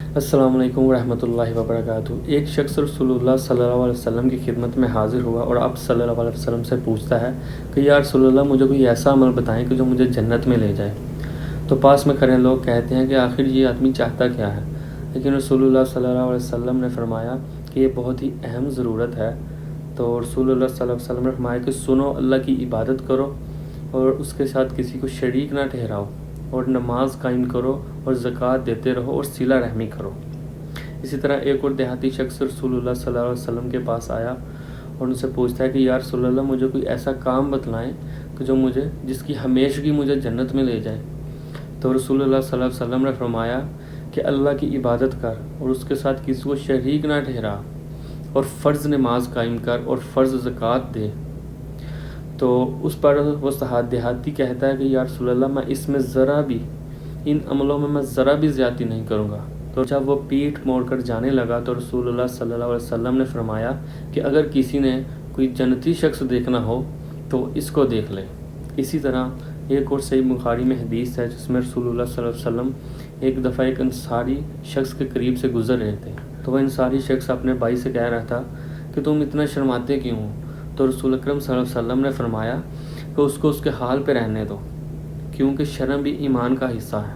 السلام علیکم ورحمۃ اللہ وبرکاتہ۔ ایک شخص رسول اللہ صلی اللہ علیہ وسلم کی خدمت میں حاضر ہوا اور اب صلی اللہ علیہ وسلم سے پوچھتا ہے کہ یا رسول اللہ مجھے کوئی ایسا عمل بتائیں کہ جو مجھے جنت میں لے جائے۔ تو پاس میں کھڑے لوگ کہتے ہیں کہ آخر یہ آدمی چاہتا کیا ہے، لیکن رسول اللہ صلی اللہ علیہ وسلم نے فرمایا کہ یہ بہت ہی اہم ضرورت ہے۔ تو رسول اللہ صلی اللہ علیہ وسلم نے فرمایا کہ سنو، اللہ کی عبادت کرو اور اس کے ساتھ کسی کو شریک نہ ٹھہراؤ، اور نماز قائم کرو اور زکوٰۃ دیتے رہو اور صلہ رحمی کرو۔ اسی طرح ایک اور دیہاتی شخص رسول اللہ صلی اللہ علیہ وسلم کے پاس آیا اور ان سے پوچھتا ہے کہ یا رسول اللہ مجھے کوئی ایسا کام بتلائیں کہ جس کی ہمیشگی مجھے جنت میں لے جائے۔ تو رسول اللہ صلی اللہ علیہ وسلم نے فرمایا کہ اللہ کی عبادت کر اور اس کے ساتھ کسی کو شریک نہ ٹھہرا، اور فرض نماز قائم کر اور فرض زکوٰۃ دے۔ تو اس پر وہ دیہاتی کہتا ہے کہ یا رسول اللہ میں اس میں ان عملوں میں ذرا بھی زیادتی نہیں کروں گا۔ تو جب وہ پیٹھ موڑ کر جانے لگا تو رسول اللہ صلی اللہ علیہ وسلم نے فرمایا کہ اگر کسی نے کوئی جنتی شخص دیکھنا ہو تو اس کو دیکھ لے۔ اسی طرح ایک اور صحیح بخاری میں حدیث ہے جس میں رسول اللہ صلی اللہ علیہ وسلم ایک دفعہ ایک انصاری شخص کے قریب سے گزر رہے تھے، تو وہ انصاری شخص اپنے بھائی سے کہہ رہا تھا کہ تم اتنا شرماتے کیوں ہو؟ تو رسول اکرم صلی اللہ علیہ وسلم نے فرمایا کہ اس کو اس کے حال پہ رہنے دو، کیونکہ شرم بھی ایمان کا حصہ ہے۔